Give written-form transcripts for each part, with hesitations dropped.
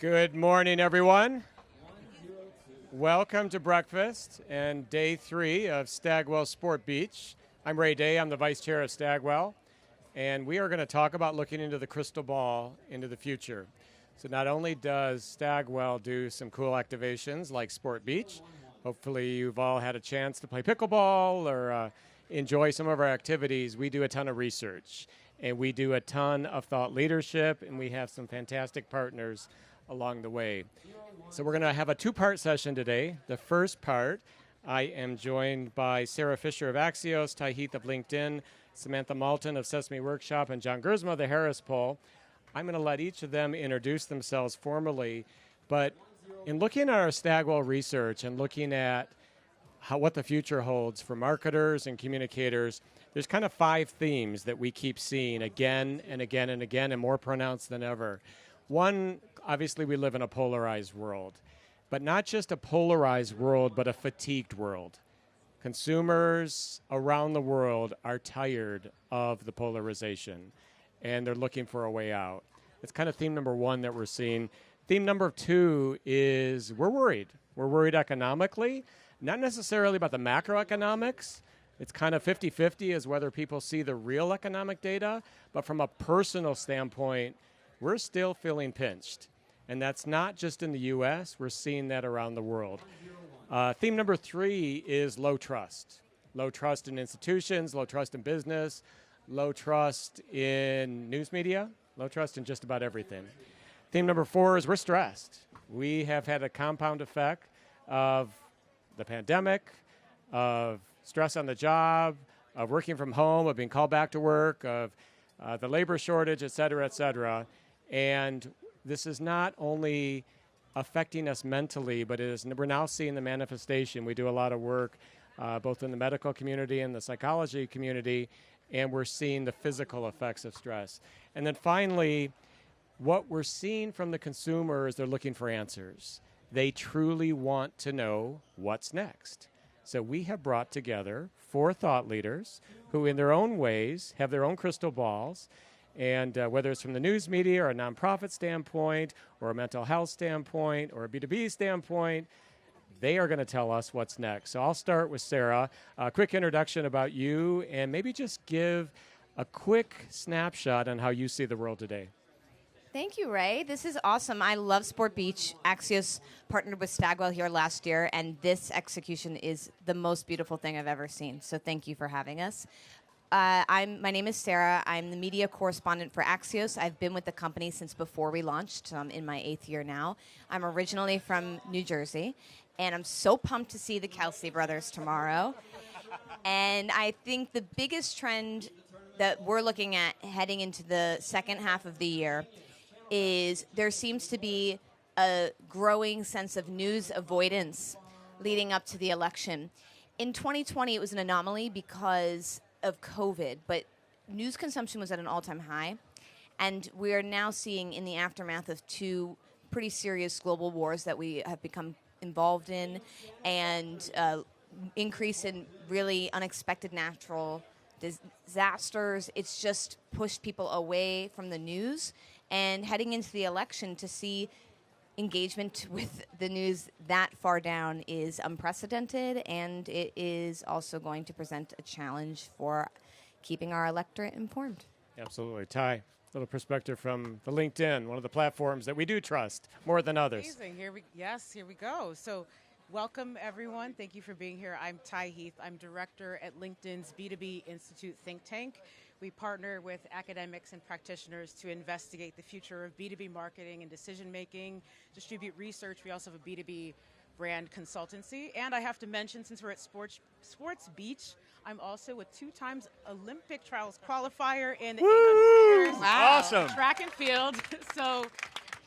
Good morning, everyone. Welcome to breakfast and day 3 of Stagwell Sport Beach. I'm Ray Day. I'm the vice chair of Stagwell, and we are going to talk about looking into the crystal ball into the future. So not only does Stagwell do some cool activations like Sport Beach, hopefully you've all had a chance to play pickleball or enjoy some of our activities. We do a ton of research, and we do a ton of thought leadership, and we have some fantastic partners along the way. So we're going to have a 2-part session today. The first part, I am joined by Sarah Fisher of Axios, Ty Heath of LinkedIn, Samantha Malton of Sesame Workshop, and John Gersma of the Harris Poll. I'm going to let each of them introduce themselves formally, but in looking at our Stagwell research and looking at what the future holds for marketers and communicators, there's kind of 5 themes that we keep seeing again and again and again, and more pronounced than ever. One, obviously we live in a polarized world, but not just a polarized world, but a fatigued world. Consumers around the world are tired of the polarization, and they're looking for a way out. It's kind of theme number 1 that we're seeing. Theme number 2 is we're worried. We're worried economically, not necessarily about the macroeconomics. It's kind of 50-50 as whether people see the real economic data, but from a personal standpoint, we're still feeling pinched. And that's not just in the U.S., we're seeing that around the world. Theme number 3 is low trust. Low trust in institutions, low trust in business, low trust in news media, low trust in just about everything. Theme number 4 is we're stressed. We have had a compound effect of the pandemic, of stress on the job, of working from home, of being called back to work, of the labor shortage, et cetera, and this is not only affecting us mentally, but we're now seeing the manifestation. We do a lot of work both in the medical community and the psychology community, and we're seeing the physical effects of stress. And then finally, what we're seeing from the consumer is they're looking for answers. They truly want to know what's next. So we have brought together 4 thought leaders who in their own ways have their own crystal balls, and whether it's from the news media or a nonprofit standpoint or a mental health standpoint or a B2B standpoint, they are going to tell us what's next. So I'll start with Sarah. A quick introduction about you, and maybe just give a quick snapshot on how you see the world today. Thank you, Ray. This is awesome. I love Sport Beach. Axios partnered with Stagwell here last year, and this execution is the most beautiful thing I've ever seen. So thank you for having us. My name is Sarah. I'm the media correspondent for Axios. I've been with the company since before we launched. I'm in my 8th year now. I'm originally from New Jersey, and I'm so pumped to see the Kelsey brothers tomorrow. And I think the biggest trend that we're looking at heading into the second half of the year is there seems to be a growing sense of news avoidance leading up to the election. In 2020, it was an anomaly because of COVID, but news consumption was at an all-time high, and we are now seeing in the aftermath of 2 pretty serious global wars that we have become involved in, and increase in really unexpected natural disasters. It's just pushed people away from the news, and heading into the election to see engagement with the news that far down is unprecedented, and it is also going to present a challenge for keeping our electorate informed. Absolutely. Ty, a little perspective from the LinkedIn, one of the platforms that we do trust more than others. Amazing. Here we go. So welcome, everyone. Thank you for being here. I'm Ty Heath. I'm director at LinkedIn's B2B Institute think tank. We partner with academics and practitioners to investigate the future of B2B marketing and decision-making, distribute research. We also have a B2B brand consultancy. And I have to mention, since we're at Sports Beach, I'm also a 2 times Olympic trials qualifier in the 800 meters. Wow. Awesome. Track and field. So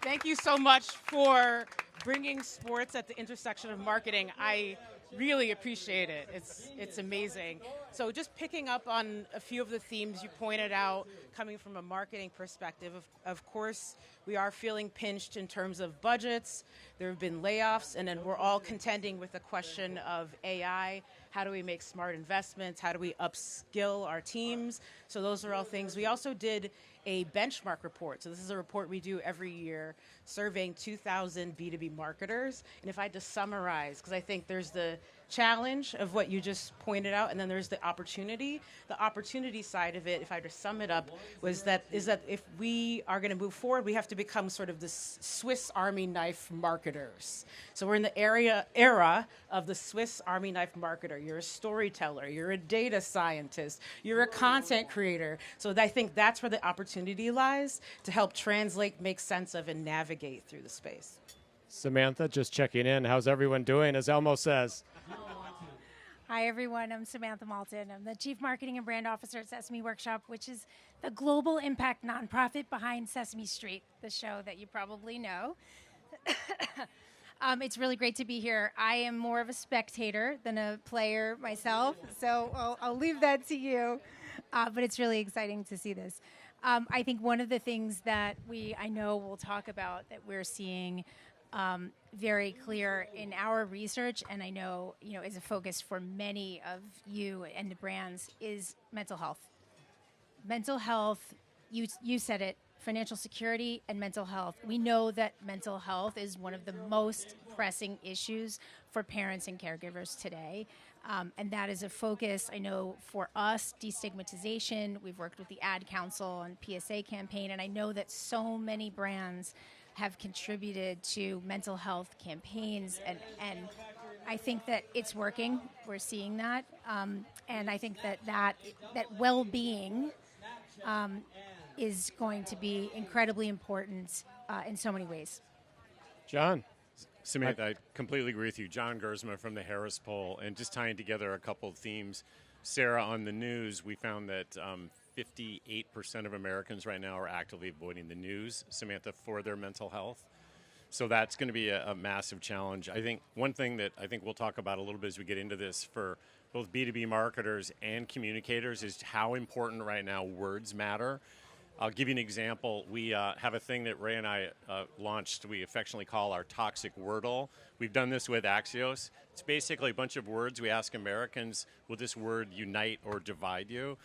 thank you so much for bringing sports at the intersection of marketing. I really appreciate it. It's amazing. So just picking up on a few of the themes you pointed out, coming from a marketing perspective, of course, we are feeling pinched in terms of budgets. There have been layoffs, and then we're all contending with the question of AI. How do we make smart investments? How do we upskill our teams? So those are all things. We also did a benchmark report. So this is a report we do every year surveying 2,000 B2B marketers. And if I had to summarize, because I think there's the challenge of what you just pointed out, and then there's the opportunity. The opportunity side of it, if I had to sum it up, is that if we are going to move forward, we have to become sort of this Swiss Army knife marketers. So we're in the era of the Swiss Army knife marketer. You're a storyteller, you're a data scientist, you're a content creator. So I think that's where the opportunity lies to help translate, make sense of, and navigate through the space. Samantha, just checking in. How's everyone doing? As Elmo says. Hi, everyone. I'm Samantha Malton. I'm the Chief Marketing and Brand Officer at Sesame Workshop, which is the global impact nonprofit behind Sesame Street, the show that you probably know. It's really great to be here. I am more of a spectator than a player myself, so I'll leave that to you. But it's really exciting to see this. I think one of the things that I know we'll talk about that we're seeing very clear in our research, and I know is a focus for many of you and the brands, is mental health. Mental health, you said it, financial security and mental health. We know that mental health is one of the most pressing issues for parents and caregivers today. And that is a focus, I know, for us, destigmatization. We've worked with the Ad Council and PSA campaign, and I know that so many brands have contributed to mental health campaigns, and I think that it's working. We're seeing that, and I think that well-being is going to be incredibly important in so many ways. John. Samantha, I completely agree with you. John Gersma from the Harris Poll, and just tying together a couple of themes. Sarah, on the news, we found that 58% of Americans right now are actively avoiding the news, Samantha, for their mental health. So that's going to be a massive challenge. I think one thing that I think we'll talk about a little bit as we get into this for both B2B marketers and communicators is how important right now words matter. I'll give you an example. We have a thing that Ray and I launched we affectionately call our toxic wordle. We've done this with Axios. It's basically a bunch of words. We ask Americans, will this word unite or divide you?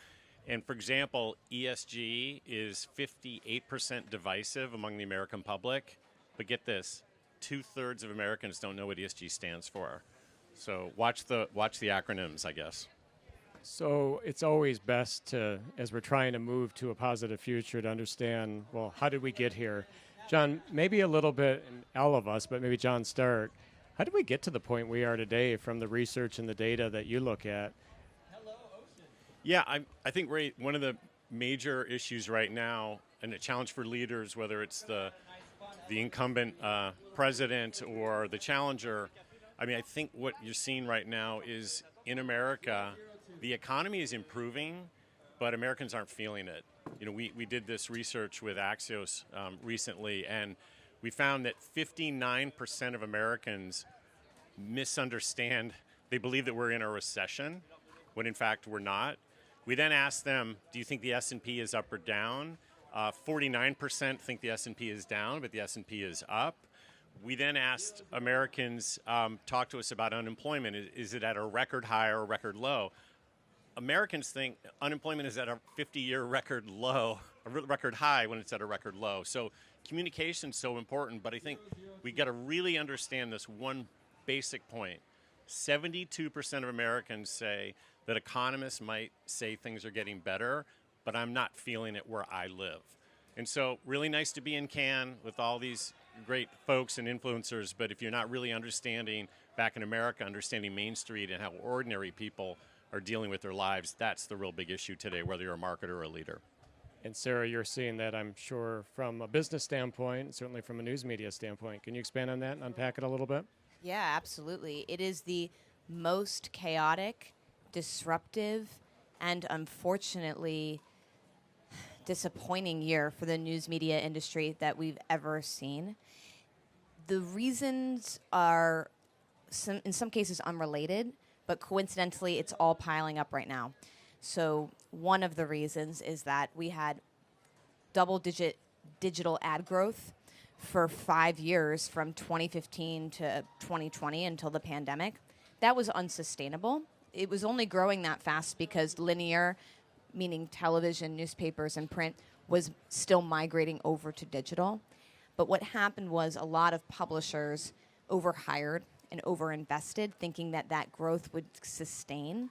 And for example, ESG is 58% divisive among the American public. But get this, 2/3 of Americans don't know what ESG stands for. So watch the acronyms, I guess. So it's always best to, as we're trying to move to a positive future, to understand, well, how did we get here? John, maybe a little bit, and all of us, but maybe John start. How did we get to the point we are today from the research and the data that you look at? Yeah, I think, Ray, one of the major issues right now, and a challenge for leaders, whether it's the incumbent president or the challenger, I think what you're seeing right now is in America, the economy is improving, but Americans aren't feeling it. We did this research with Axios recently, and we found that 59% of Americans misunderstand. They believe that we're in a recession, when in fact we're not. We then asked them, do you think the S&P is up or down? 49% think the S&P is down, but the S&P is up. We then asked Americans, talk to us about unemployment. Is it at a record high or a record low? Americans think unemployment is at a 50-year record low, a record high when it's at a record low. So communication is so important, but I think we got to really understand this one basic point. 72% of Americans say that economists might say things are getting better, but I'm not feeling it where I live. And so really nice to be in Cannes with all these great folks and influencers, but if you're not really understanding back in America, understanding Main Street and how ordinary people are dealing with their lives, that's the real big issue today, whether you're a marketer or a leader. And Sarah, you're seeing that, I'm sure, from a business standpoint, certainly from a news media standpoint. Can you expand on that and unpack it a little bit? Yeah, absolutely. It is the most chaotic, disruptive, and unfortunately disappointing year for the news media industry that we've ever seen. The reasons are, in some cases, unrelated, but coincidentally, it's all piling up right now. So one of the reasons is that we had double-digit digital ad growth for 5 years from 2015 to 2020 until the pandemic. That was unsustainable. It was only growing that fast because linear, meaning television, newspapers, and print, was still migrating over to digital. But what happened was a lot of publishers overhired and overinvested, thinking that that growth would sustain.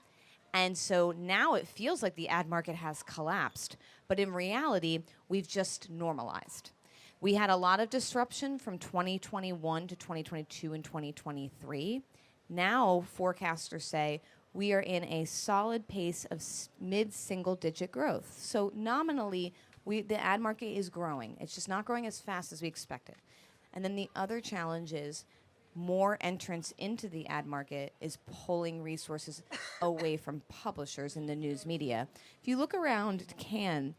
And so now it feels like the ad market has collapsed. But in reality, we've just normalized. We had a lot of disruption from 2021 to 2022 and 2023. Now forecasters say we are in a solid pace of mid-single-digit growth. So nominally, the ad market is growing. It's just not growing as fast as we expected. And then the other challenge is more entrance into the ad market is pulling resources away from publishers in the news media. If you look around Cannes,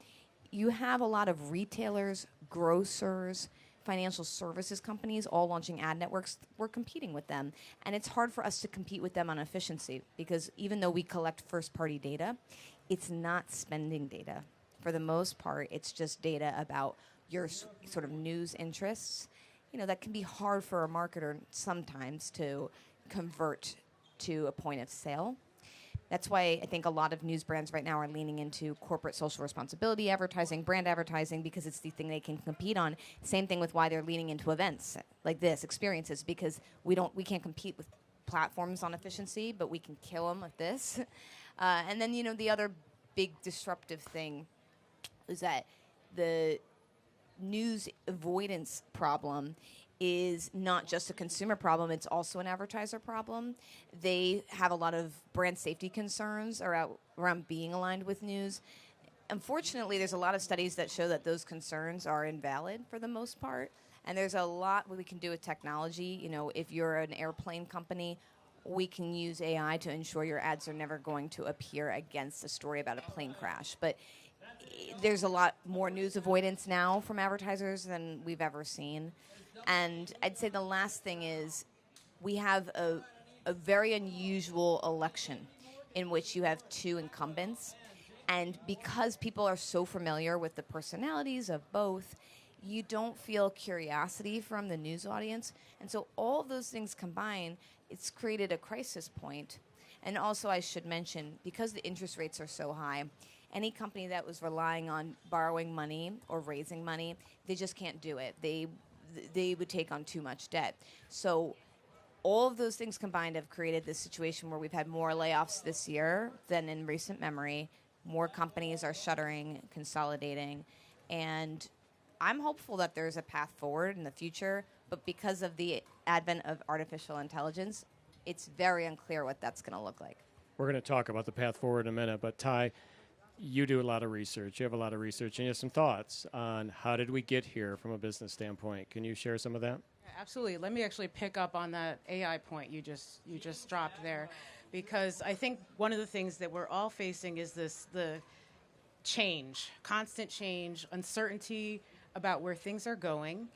you have a lot of retailers, grocers, financial services companies all launching ad networks. We're competing with them. And it's hard for us to compete with them on efficiency because even though we collect first-party data, it's not spending data. For the most part, it's just data about your sort of news interests. You know, that can be hard for a marketer sometimes to convert to a point of sale. That's why I think a lot of news brands right now are leaning into corporate social responsibility advertising, brand advertising, because it's the thing they can compete on. Same thing with why they're leaning into events like this, experiences, because we can't compete with platforms on efficiency, but we can kill them with this. And then, you know, the other big disruptive thing is that the news avoidance problem is not just a consumer problem, it's also an advertiser problem. They have a lot of brand safety concerns around being aligned with news. Unfortunately, there's a lot of studies that show that those concerns are invalid for the most part. And there's a lot we can do with technology. You know, if you're an airplane company, we can use AI to ensure your ads are never going to appear against a story about a plane crash. But there's a lot more news avoidance now from advertisers than we've ever seen. And I'd say the last thing is we have a very unusual election in which you have two incumbents. And because people are so familiar with the personalities of both, you don't feel curiosity from the news audience. And so all of those things combined, it's created a crisis point. And also I should mention, because the interest rates are so high, any company that was relying on borrowing money or raising money, they just can't do it. They would take on too much debt. So all of those things combined have created this situation where we've had more layoffs this year than in recent memory. More companies are shuttering, consolidating, and I'm hopeful that there's a path forward in the future, but because of the advent of artificial intelligence, it's very unclear what that's going to look like. We're going to talk about the path forward in a minute, but Ty, you do a lot of research. You have a lot of research, and you have some thoughts on how did we get here from a business standpoint. Can you share some of that? Absolutely. Let me actually pick up on that AI point you just dropped there, because I think one of the things that we're all facing is the change, constant change, uncertainty about where things are going.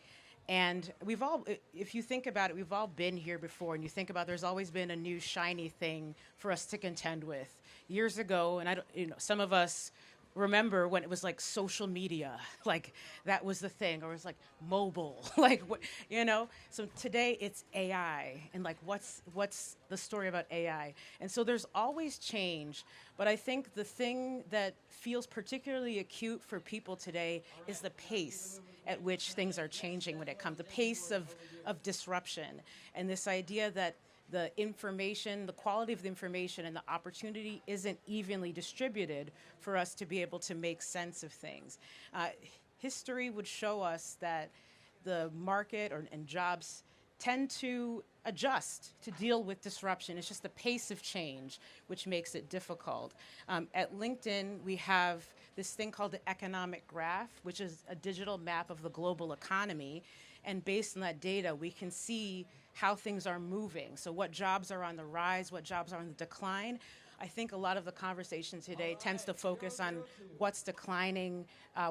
And we've all, if you think about it, we've all been here before, and you think about there's always been a new shiny thing for us to contend with. Years ago, and some of us remember when it was like social media, like that was the thing, or it was like mobile, like So today it's AI, and like what's the story about AI? And so there's always change, but I think the thing that feels particularly acute for people today is the pace at which things are changing when it comes, the pace of disruption, and this idea that the information, the quality of the information and the opportunity isn't evenly distributed for us to be able to make sense of things. History would show us that the market and jobs tend to adjust to deal with disruption. It's just the pace of change which makes it difficult. At LinkedIn, we have this thing called the economic graph, which is a digital map of the global economy. And based on that data, we can see how things are moving. So what jobs are on the rise, what jobs are on the decline. I think a lot of the conversation today tends to focus on what's declining,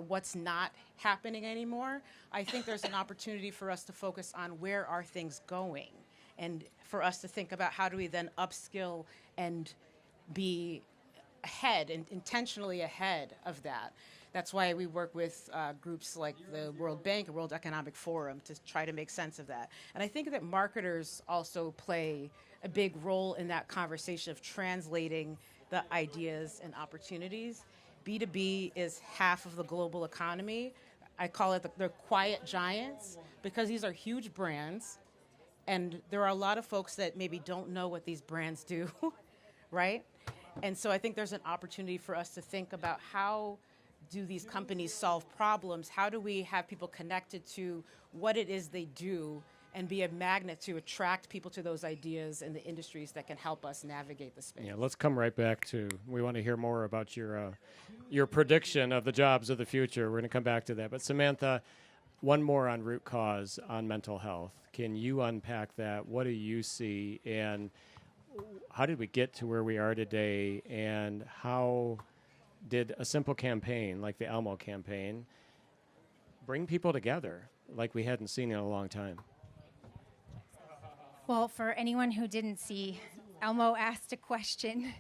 what's not happening anymore. I think there's an opportunity for us to focus on where are things going, and for us to think about how do we then upskill and be ahead and intentionally ahead of that. That's why we work with groups like the World Bank and World Economic Forum to try to make sense of that. And I think that marketers also play a big role in that conversation of translating the ideas and opportunities B2B is half of the global economy. I call it the quiet giants because these are huge brands, and there are a lot of folks that maybe don't know what these brands do, right? And so I think there's an opportunity for us to think about how do these companies solve problems? How do we have people connected to what it is they do and be a magnet to attract people to those ideas and the industries that can help us navigate the space? Yeah, let's come right back to, we want to hear more about your prediction of the jobs of the future. We're going to come back to that. But Samantha, one more on root cause on mental health. Can you unpack that? What do you see? And how did we get to where we are today? And how did a simple campaign like the Elmo campaign bring people together like we hadn't seen in a long time? Well, for anyone who didn't see, Elmo asked a question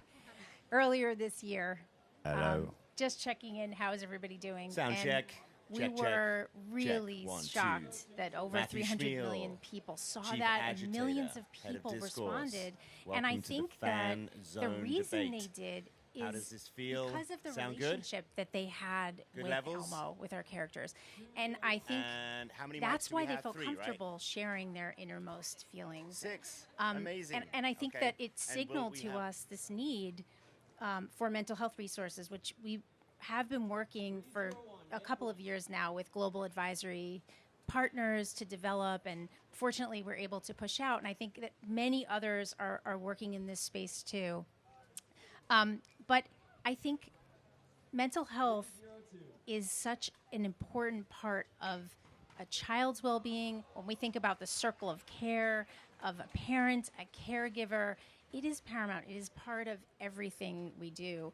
earlier this year. Hello. Just checking in. How is everybody doing? Sound And check. We Check, were check. really Check. 1, 2. shocked that over Matthew 300 Schmiel, million people saw Chief that and Agitator, millions of Head people Discourse. responded. Welcome And I to the think Fan that the Zone reason debate. they did is How does this feel? because of the Sound good? relationship that they had Good with levels? Elmo, with our characters. And I think And how many that's mics do why we they have? felt 3, comfortable right? sharing their innermost feelings. 6. Um, Amazing. And I think Okay. that it And will signaled we to have- us this need for mental health resources, which we have been working for a couple of years now with global advisory partners to develop, and fortunately we're able to push out. And I think that many others are working in this space too. But I think mental health is such an important part of a child's well-being. When we think about the circle of care of a parent, a caregiver, it is paramount. It is part of everything we do.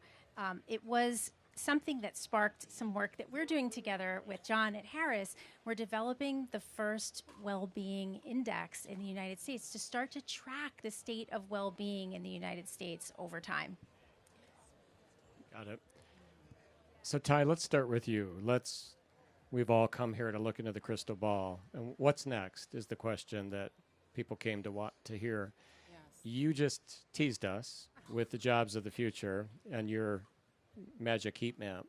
It was something that sparked some work that we're doing together with John at Harris. We're developing the first well-being index in the United States to start to track the state of well-being in the United States over time. Got it. So Ty, let's start with you. We've all come here to look into the crystal ball. And what's next is the question that people came to hear. Yes. You just teased us with the jobs of the future and your magic heat map.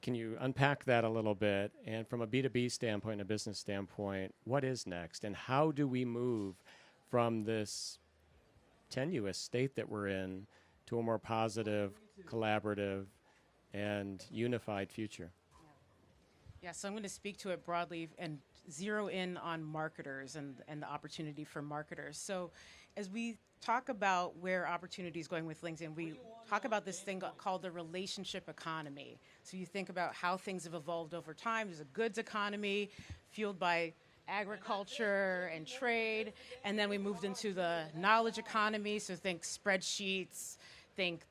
Can you unpack that a little bit? And from a B2B standpoint, a business standpoint, what is next? And how do we move from this tenuous state that we're in to a more positive, collaborative, and unified future? Yeah, so I'm going to speak to it broadly and zero in on marketers and the opportunity for marketers. So as we talk about where opportunity is going with LinkedIn, we talk about this thing called the relationship economy. So you think about how things have evolved over time. There's a goods economy fueled by agriculture and trade, and then we moved into the knowledge economy. So think spreadsheets, think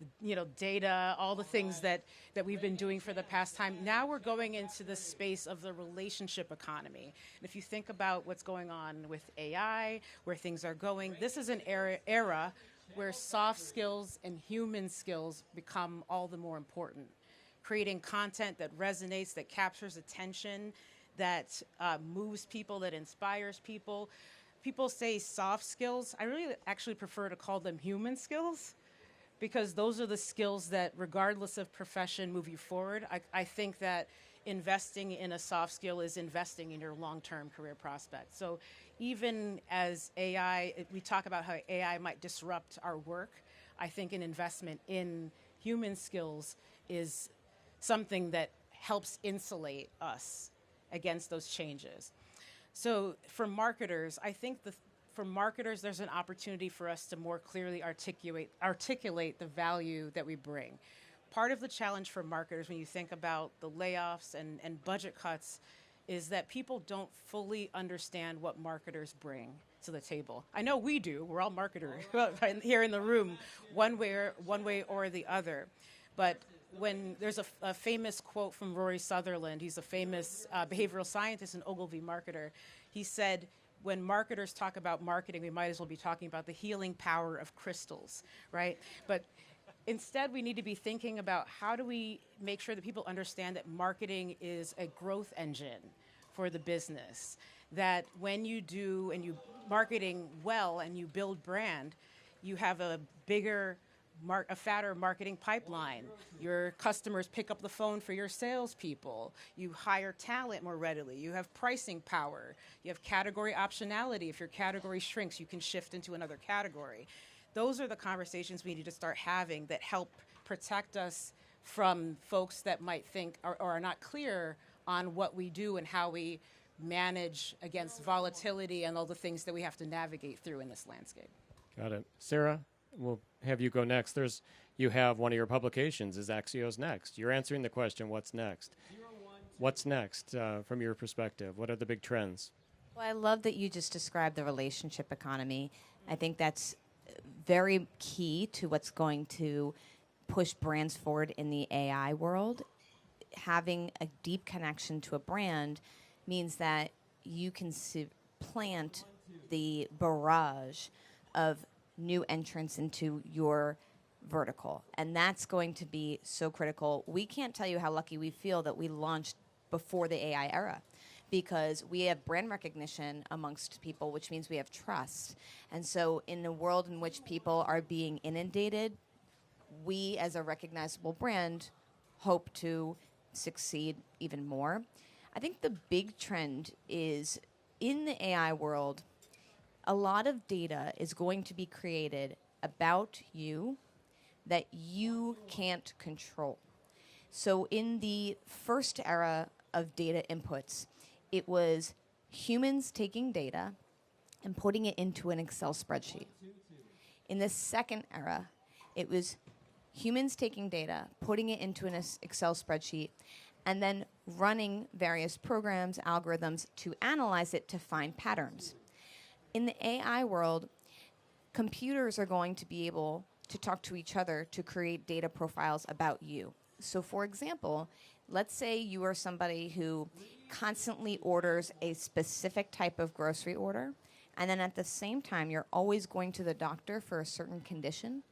data, all the things that we've been doing for the past time. Now we're going into the space of the relationship economy. And if you think about what's going on with AI, where things are going, this is an era where soft skills and human skills become all the more important. Creating content that resonates, that captures attention, that moves people, that inspires people. People say soft skills. I really actually prefer to call them human skills, because those are the skills that, regardless of profession, move you forward. I think that investing in a soft skill is investing in your long-term career prospects. So even as AI, we talk about how AI might disrupt our work, I think an investment in human skills is something that helps insulate us against those changes. So for marketers, I think for marketers, there's an opportunity for us to more clearly articulate the value that we bring. Part of the challenge for marketers when you think about the layoffs and budget cuts is that people don't fully understand what marketers bring to the table. I know we do. We're all marketers here in the room, one way or the other. But when there's a famous quote from Rory Sutherland, he's a famous behavioral scientist and Ogilvy marketer. He said, when marketers talk about marketing, we might as well be talking about the healing power of crystals, right? But instead, we need to be thinking about how do we make sure that people understand that marketing is a growth engine for the business. That when you do and you marketing well and you build brand, you have a bigger a fatter marketing pipeline. Your customers pick up the phone for your salespeople. You hire talent more readily. You have pricing power. You have category optionality. If your category shrinks, you can shift into another category. Those are the conversations we need to start having that help protect us from folks that might think or are not clear on what we do and how we manage against volatility and all the things that we have to navigate through in this landscape. Got it. Sarah, we'll have you go next. You have one of your publications is Axios Next. You're answering the question, what's next? What's next from your perspective? What are the big trends? Well, I love that you just described the relationship economy. I think that's very key to what's going to push brands forward in the AI world. Having a deep connection to a brand means that you can supplant the barrage of new entrants into your vertical. And that's going to be so critical. We can't tell you how lucky we feel that we launched before the AI era, because we have brand recognition amongst people, which means we have trust. And so in a world in which people are being inundated, we as a recognizable brand hope to succeed even more. I think the big trend is in the AI world, a lot of data is going to be created about you that you can't control. So in the first era of data inputs, it was humans taking data and putting it into an Excel spreadsheet. In the second era, it was humans taking data, putting it into an Excel spreadsheet, and then running various programs, algorithms to analyze it to find patterns. In the AI world, computers are going to be able to talk to each other to create data profiles about you. So for example, let's say you are somebody who constantly orders a specific type of grocery order, and then at the same time, you're always going to the doctor for a certain condition.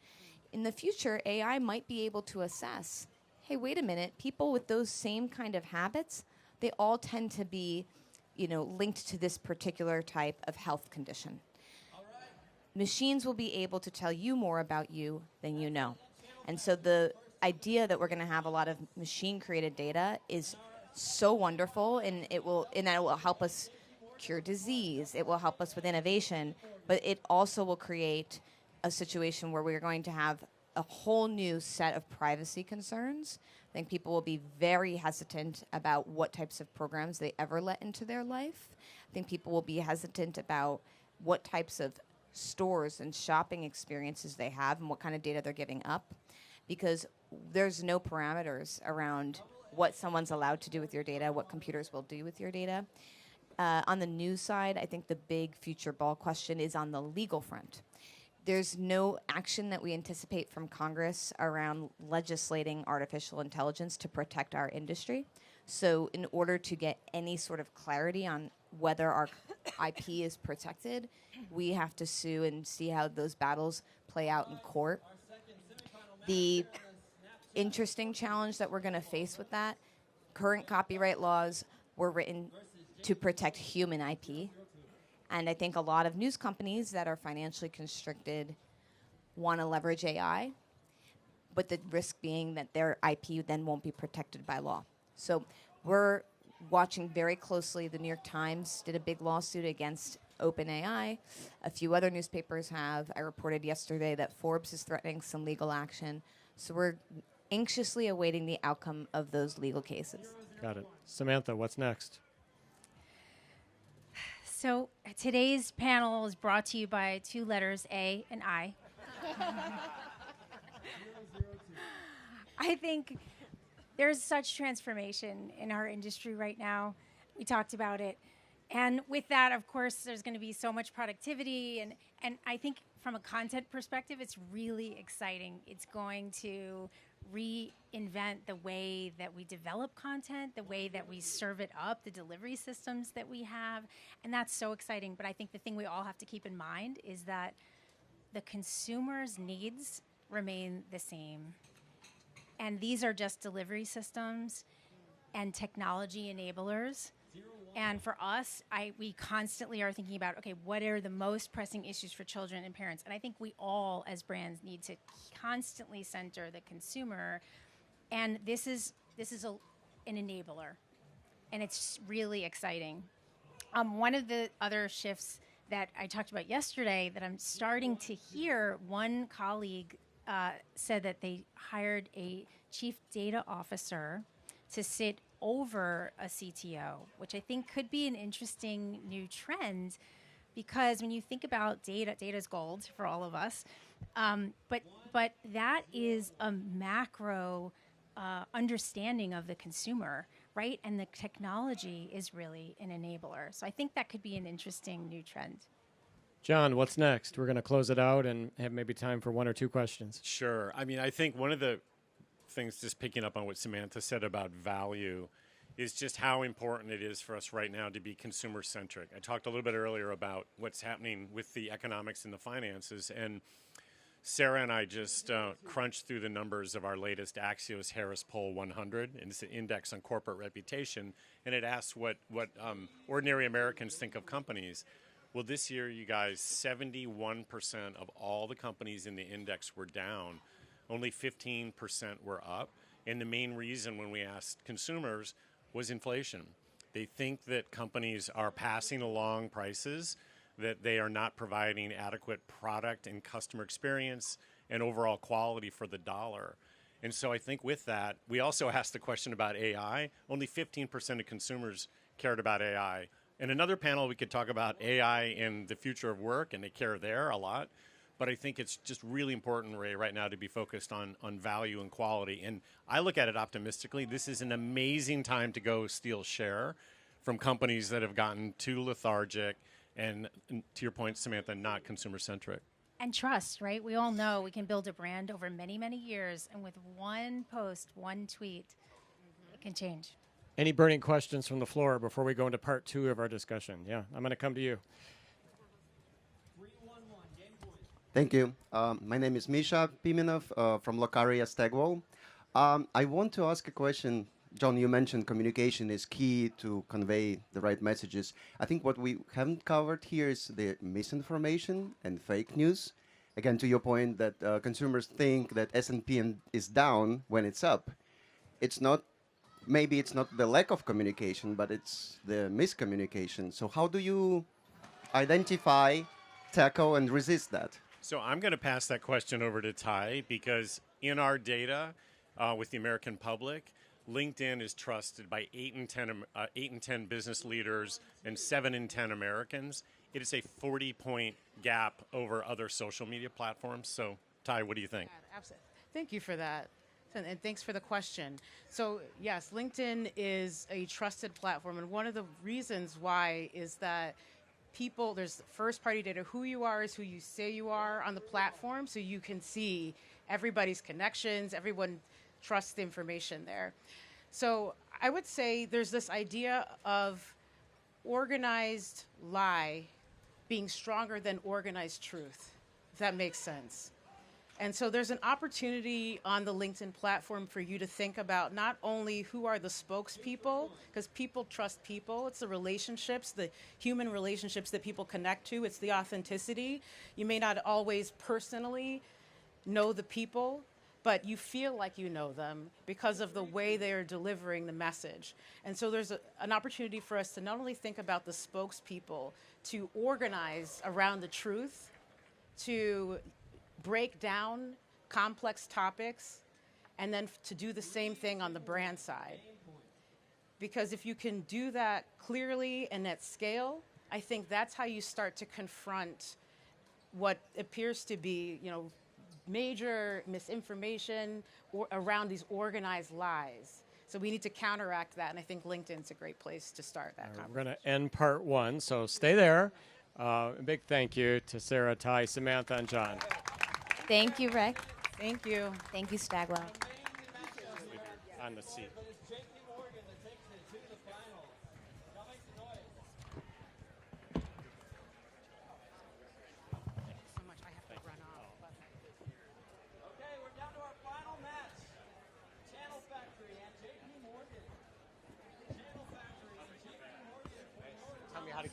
In the future, AI might be able to assess, hey, wait a minute, people with those same kind of habits, they all tend to be, linked to this particular type of health condition. Machines will be able to tell you more about you than you know. And so the idea that we're going to have a lot of machine-created data is so wonderful, and that it will help us cure disease. It will help us with innovation, but it also will create a situation where we're going to have a whole new set of privacy concerns. I think people will be very hesitant about what types of programs they ever let into their life. I think people will be hesitant about what types of stores and shopping experiences they have and what kind of data they're giving up, because there's no parameters around what someone's allowed to do with your data, what computers will do with your data. On the news side, I think the big future ball question is on the legal front. There's no action that we anticipate from Congress around legislating artificial intelligence to protect our industry. So in order to get any sort of clarity on whether our IP is protected, we have to sue and see how those battles play out in court. The interesting challenge that we're going to face with that, current copyright laws were written to protect human IP. And I think a lot of news companies that are financially constricted want to leverage AI, but the risk being that their IP then won't be protected by law. So we're watching very closely. The New York Times did a big lawsuit against OpenAI. A few other newspapers have. I reported yesterday that Forbes is threatening some legal action. So we're anxiously awaiting the outcome of those legal cases. Got it. Samantha, what's next? So today's panel is brought to you by two letters, A and I. I think there's such transformation in our industry right now. We talked about it. And with that, of course, there's going to be so much productivity. And I think from a content perspective, it's really exciting. It's going to reinvent the way that we develop content, the way that we serve it up, the delivery systems that we have. And that's so exciting. But I think the thing we all have to keep in mind is that the consumer's needs remain the same. And these are just delivery systems and technology enablers. And for us, we constantly are thinking about, okay, what are the most pressing issues for children and parents? And I think we all, as brands, need to constantly center the consumer. And this is an enabler, and it's really exciting. One of the other shifts that I talked about yesterday that I'm starting to hear, one colleague said that they hired a chief data officer to sit over a CTO, which I think could be an interesting new trend, because when you think about data is gold for all of us, but that is a macro understanding of the consumer, right? And the technology is really an enabler. So I think that could be an interesting new trend. John, what's next? We're going to close it out and have maybe time for one or two questions. Sure. I mean, I think one of the things, just picking up on what Samantha said about value, is just how important it is for us right now to be consumer-centric. I talked a little bit earlier about what's happening with the economics and the finances, and Sarah and I just crunched through the numbers of our latest Axios Harris Poll 100, and it's an index on corporate reputation, and it asks what ordinary Americans think of companies. Well, this year, you guys, 71% of all the companies in the index were down. Only 15% were up. And the main reason when we asked consumers was inflation. They think that companies are passing along prices, that they are not providing adequate product and customer experience and overall quality for the dollar. And so I think with that, we also asked the question about AI. Only 15% of consumers cared about AI. In another panel, we could talk about AI and the future of work, and they care there a lot. But I think it's just really important, Ray, right now to be focused on value and quality. And I look at it optimistically. This is an amazing time to go steal share from companies that have gotten too lethargic and to your point, Samantha, not consumer-centric. And trust, right? We all know we can build a brand over many, many years, and with one post, one tweet, it can change. Any burning questions from the floor before we go into part two of our discussion? Yeah, I'm going to come to you. Thank you. My name is Misha Pimenov from Locaria Stagwell. I want to ask a question. John, you mentioned communication is key to convey the right messages. I think what we haven't covered here is the misinformation and fake news. Again, to your point that consumers think that S&P is down when it's up. It's not. Maybe it's not the lack of communication, but it's the miscommunication. So how do you identify, tackle, and resist that? So I'm going to pass that question over to Ty, because in our data with the American public, LinkedIn is trusted by 8 in 10 business leaders and 7 in 10 Americans. It is a 40-point gap over other social media platforms. So, Ty, what do you think? Yeah, absolutely. Thank you for that. And thanks for the question. So, yes, LinkedIn is a trusted platform. And one of the reasons why is that there's first-party data. Who you are is who you say you are on the platform, so you can see everybody's connections. Everyone trusts the information there. So I would say there's this idea of organized lie being stronger than organized truth, if that makes sense. And so there's an opportunity on the LinkedIn platform for you to think about not only who are the spokespeople, because people trust people. It's the relationships, the human relationships that people connect to. It's the authenticity. You may not always personally know the people, but you feel like you know them because of the way they are delivering the message. And so there's an opportunity for us to not only think about the spokespeople, to organize around the truth, to break down complex topics, and then to do the same thing on the brand side. Because if you can do that clearly and at scale, I think that's how you start to confront what appears to be, major misinformation around these organized lies. So we need to counteract that, and I think LinkedIn's a great place to start that conversation. We're going to end part one, so stay there. A big thank you to Sarah, Ty, Samantha, and John. Thank you, Ray. Thank you. Thank you, Stagwell. On the seat.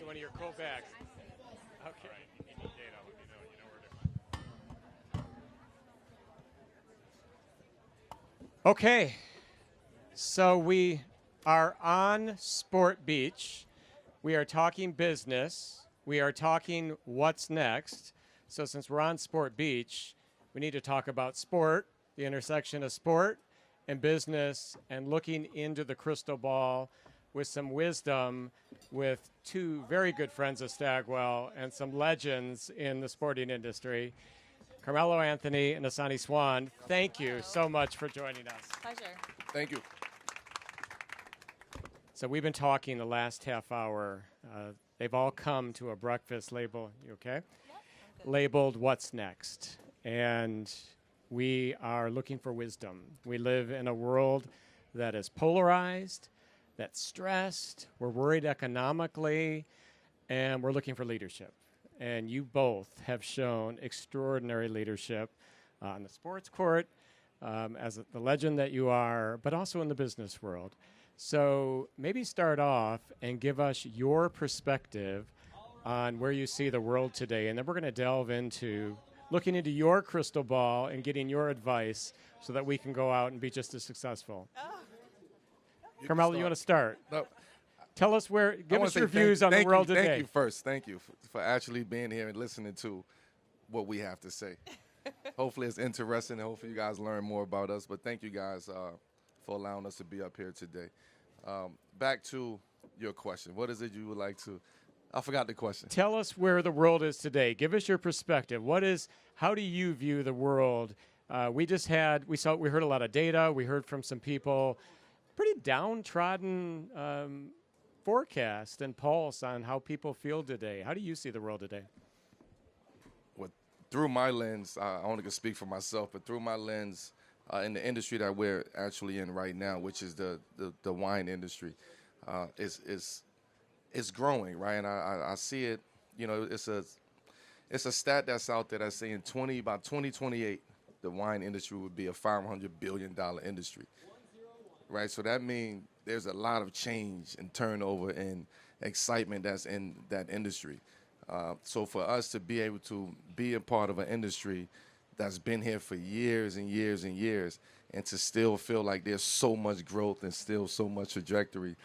to one of your cool bags. Okay. Okay. So we are on Sport Beach. We are talking business. We are talking what's next. So since we're on Sport Beach, we need to talk about sport, the intersection of sport and business, and looking into the crystal ball with some wisdom with two very good friends of Stagwell and some legends in the sporting industry. Carmelo Anthony and Asani Swan, thank you so much for joining us. Pleasure. Thank you. So we've been talking the last half hour. They've all come to a breakfast label. You okay? Yep. Labeled What's Next. And we are looking for wisdom. We live in a world that is polarized, that's stressed, we're worried economically, and we're looking for leadership. And you both have shown extraordinary leadership on the sports court, as the legend that you are, but also in the business world. So maybe start off and give us your perspective on where you see the world today. And then we're going to delve into looking into your crystal ball and getting your advice so that we can go out and be just as successful. Carmelo, you want to start? No, Tell us give us your views on the world today. Thank you first. Thank you for actually being here and listening to what we have to say. Hopefully it's interesting, and hopefully you guys learn more about us. But thank you guys for allowing us to be up here today. Back to your question. What is it you would like to – I forgot the question. Tell us where the world is today. Give us your perspective. How do you view the world? We heard a lot of data. We heard from some people, pretty downtrodden forecast and pulse on how people feel today. How do you see the world today? Well, through my lens, I only can speak for myself, but through my lens, in the industry that we're actually in right now, which is the wine industry, it's growing, right? And I see it. You know, it's a stat that's out there that's saying by 2028, the wine industry would be a $500 billion industry, right? So that means there's a lot of change and turnover and excitement that's in that industry. So for us to be able to be a part of an industry that's been here for years and years and years, and to still feel like there's so much growth and still so much trajectory,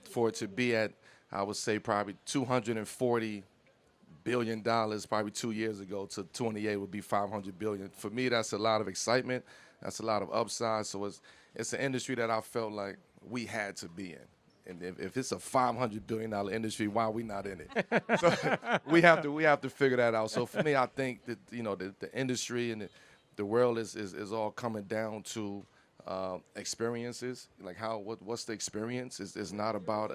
for it to be at, I would say, probably $240 billion probably 2 years ago to 28 would be $500 billion. For me, that's a lot of excitement. That's a lot of upside. So it's an industry that I felt like we had to be in. And if it's a $500 billion industry, why are we not in it? So we have to figure that out. So for me, I think that the industry and the world is all coming down to experiences. Like what's the experience? It's not about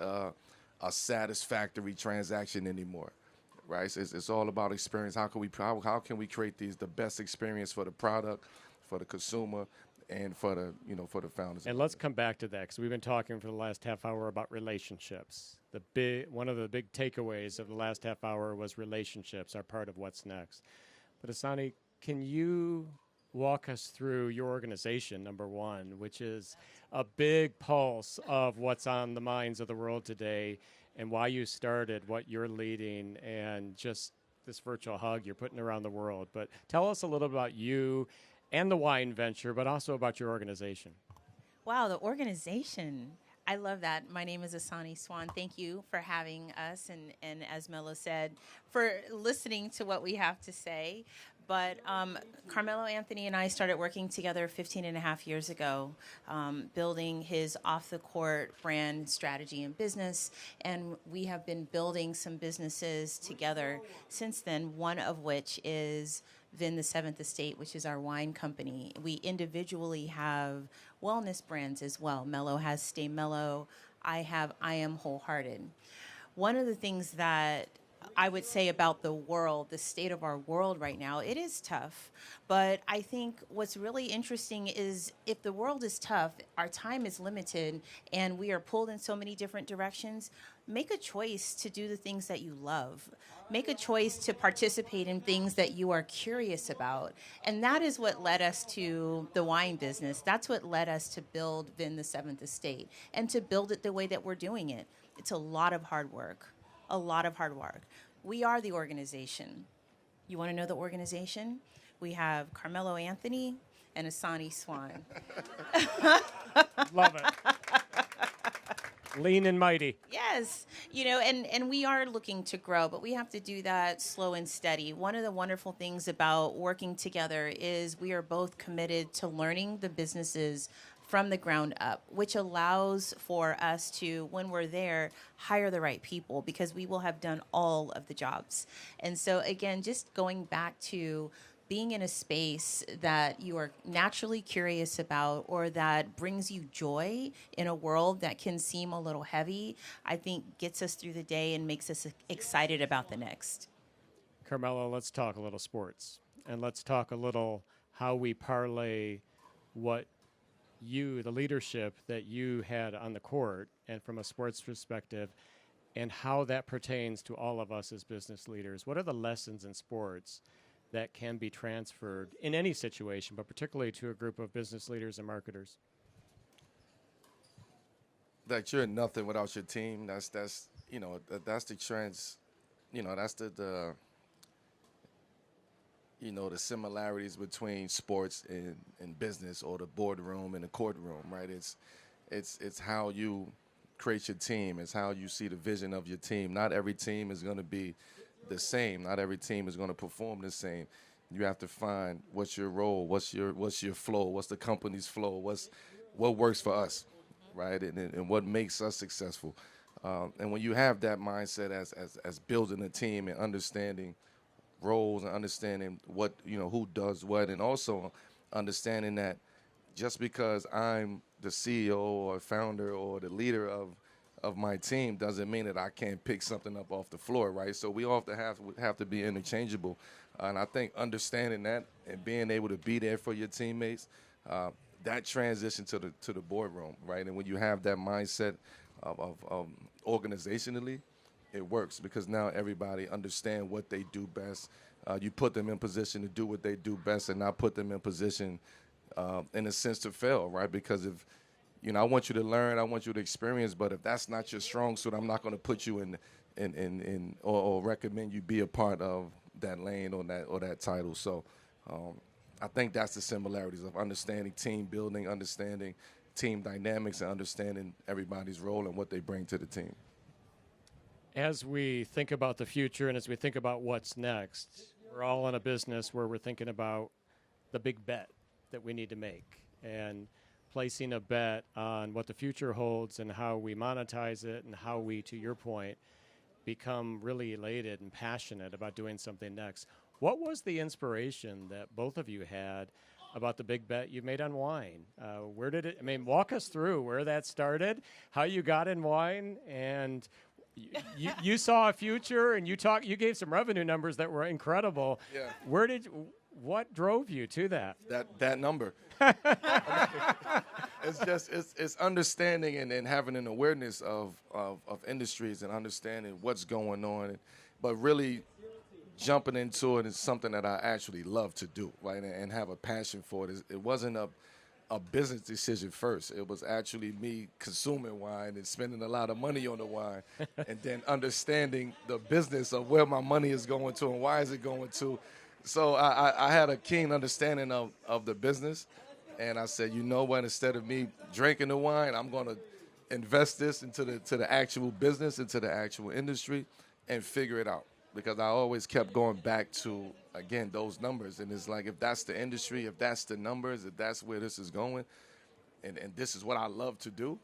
a satisfactory transaction anymore, right? It's all about experience. How can we create the best experience for the product, for the consumer, and for the founders. And let's come back to that, because we've been talking for the last half hour about relationships. One of the big takeaways of the last half hour was relationships are part of what's next. But Asani, can you walk us through your organization, number one, which is a big pulse of what's on the minds of the world today, and why you started, what you're leading, and just this virtual hug you're putting around the world. But tell us a little about you and the wine venture, but also about your organization. Wow, the organization. I love that. My name is Asani Swan. Thank you for having us, and as Melo said, for listening to what we have to say. But Carmelo Anthony and I started working together 15 and a half years ago, building his off-the-court brand strategy and business. And we have been building some businesses together since then, one of which is Vin the Seventh Estate, which is our wine company. We individually have wellness brands as well. Melo has Stay Mellow. I have I Am Wholehearted. One of the things that I would say about the world, the state of our world right now, it is tough. But I think what's really interesting is if the world is tough, our time is limited, and we are pulled in so many different directions, make a choice to do the things that you love. Make a choice to participate in things that you are curious about. And that is what led us to the wine business. That's what led us to build Vin the Seventh Estate and to build it the way that we're doing it. It's a lot of hard work. a lot of hard work. We are the organization. You want to know the organization? We have Carmelo Anthony and Asani Swan. Love it. Lean and mighty. Yes, and we are looking to grow, but we have to do that slow and steady. One of the wonderful things about working together is we are both committed to learning the businesses from the ground up, which allows for us to, when we're there, hire the right people because we will have done all of the jobs. And so, again, just going back to being in a space that you are naturally curious about or that brings you joy in a world that can seem a little heavy, I think gets us through the day and makes us excited about the next. Carmelo, let's talk a little sports. And let's talk a little how we parlay what you, the leadership that you had on the court and from a sports perspective, and how that pertains to all of us as business leaders. What are the lessons in sports that can be transferred in any situation, but particularly to a group of business leaders and marketers? That you're nothing without your team. That's the trends. That's the the similarities between sports and business, or the boardroom and the courtroom, right? It's how you create your team. It's how you see the vision of your team. Not every team is going to be the same. Not every team is going to perform the same. You have to find what's your role, what's your flow, what's the company's flow, what works for us, right? And what makes us successful. And when you have that mindset as building a team and understanding roles and understanding what who does what, and also understanding that just because I'm the CEO or founder or the leader of my team doesn't mean that I can't pick something up off the floor, right? So we often have to be interchangeable, and I think understanding that and being able to be there for your teammates, that transition to the boardroom, right? And when you have that mindset of organizationally, it works because now everybody understand what they do best. You put them in position to do what they do best, and not put them in position, in a sense, to fail, right? Because if I want you to learn, I want you to experience, but if that's not your strong suit, I'm not going to put you in or recommend you be a part of that lane or that title. So I think that's the similarities of understanding team building, understanding team dynamics, and understanding everybody's role and what they bring to the team. As we think about the future and as we think about what's next, we're all in a business where we're thinking about the big bet that we need to make and placing a bet on what the future holds and how we monetize it and how we, to your point, become really elated and passionate about doing something next. What was the inspiration that both of you had about the big bet you made on wine? Where did it, walk us through where that started, how you got in wine, and you saw a future, and you gave some revenue numbers that were incredible. Yeah. What drove you to that? That number. It's understanding and having an awareness of industries and understanding what's going on, but really jumping into it is something that I actually love to do, right, and have a passion for it. It wasn't a business decision first. It was actually me consuming wine and spending a lot of money on the wine, and then understanding the business of where my money is going to and why is it going to. So I had a keen understanding of the business, and I said, you know what, instead of me drinking the wine, I'm going to invest this into the actual business, into the actual industry, and figure it out. Because I always kept going back to, again, those numbers. And it's like, if that's the industry, if that's the numbers, if that's where this is going, and this is what I love to do,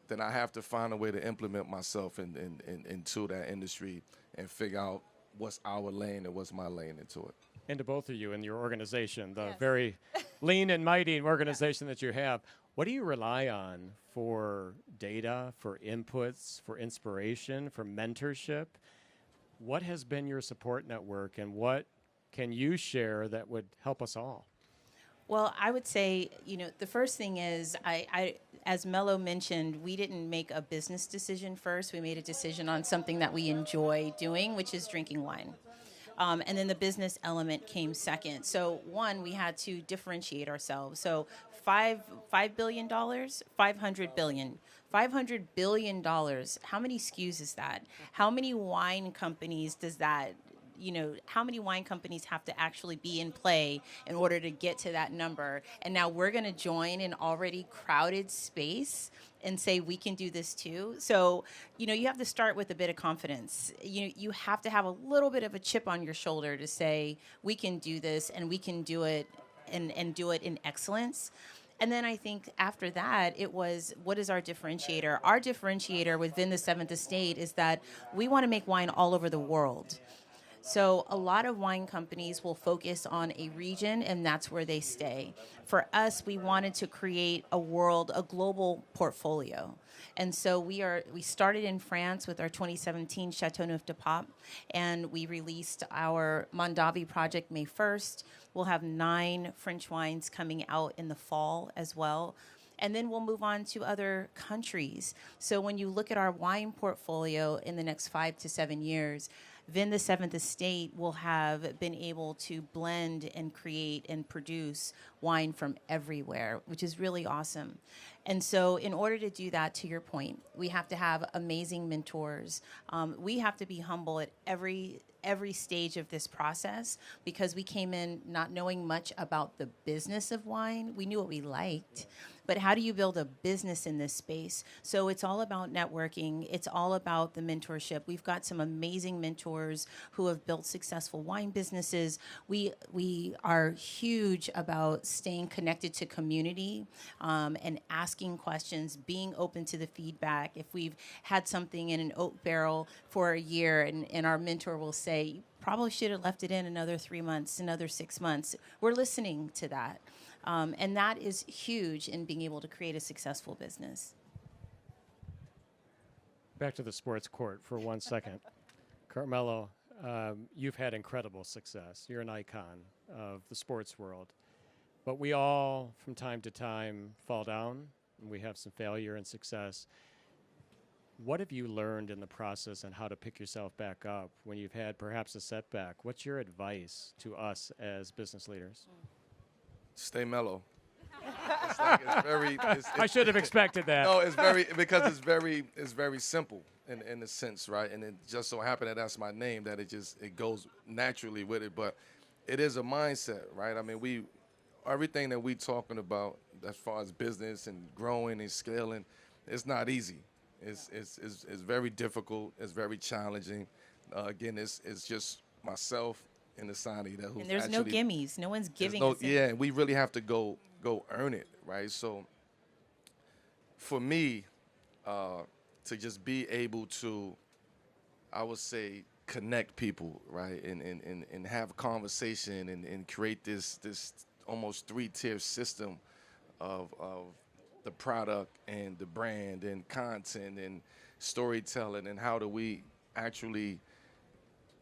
then I have to find a way to implement myself into that industry and figure out what's our lane and what's my lane into it. And to both of you in your organization, the Yes. very lean and mighty organization that you have, what do you rely on for data, for inputs, for inspiration, for mentorship? What has been your support network, and what can you share that would help us all? Well, I would say, the first thing is, I as Mello mentioned, we didn't make a business decision first. We made a decision on something that we enjoy doing, which is drinking wine. And then the business element came second. So one, we had to differentiate ourselves. So $5 billion, $500 billion. $500 billion. How many SKUs is that? How many wine companies does that, how many wine companies have to actually be in play in order to get to that number? And now we're going to join an already crowded space and say we can do this too. So, you have to start with a bit of confidence. You have to have a little bit of a chip on your shoulder to say we can do this and we can do it and do it in excellence. And then I think after that, it was, what is our differentiator? Our differentiator within the Seventh Estate is that we want to make wine all over the world. So a lot of wine companies will focus on a region, and that's where they stay. For us, we wanted to create a global portfolio. And so we started in France with our 2017 Châteauneuf-du-Pape, and we released our Mondavi project May 1st. We'll have 9 French wines coming out in the fall as well. And then we'll move on to other countries. So when you look at our wine portfolio in the next 5 to 7 years, then the Seventh Estate will have been able to blend and create and produce wine from everywhere, which is really awesome. And so in order to do that, to your point, we have to have amazing mentors. We have to be humble at every stage of this process, because we came in not knowing much about the business of wine. We knew what we liked, but how do you build a business in this space? So it's all about networking. It's all about the mentorship. We've got some amazing mentors who have built successful wine businesses. We are huge about staying connected to community and asking questions, being open to the feedback. If we've had something in an oak barrel for a year and our mentor will say, you probably should have left it in another 3 months, another 6 months, we're listening to that. And that is huge in being able to create a successful business. Back to the sports court for 1 second. Carmelo, you've had incredible success. You're an icon of the sports world. But we all, from time to time, fall down, and we have some failure and success. What have you learned in the process and how to pick yourself back up when you've had perhaps a setback? What's your advice to us as business leaders? Stay mellow. I should have expected that. No, because it's very simple in a sense, right? And it just so happened that that's my name, that it goes naturally with it. But it is a mindset, right? I mean, everything that we talking about as far as business and growing and scaling, it's not easy. It's very difficult. It's very challenging. Again, it's just myself and Asani and there's no gimmies. No one's giving us it. Yeah, we really have to go earn it, right? So for me, to just be able to, I would say, connect people, right, and have conversation and create this almost 3-tier system of the product and the brand and content and storytelling, and how do we actually,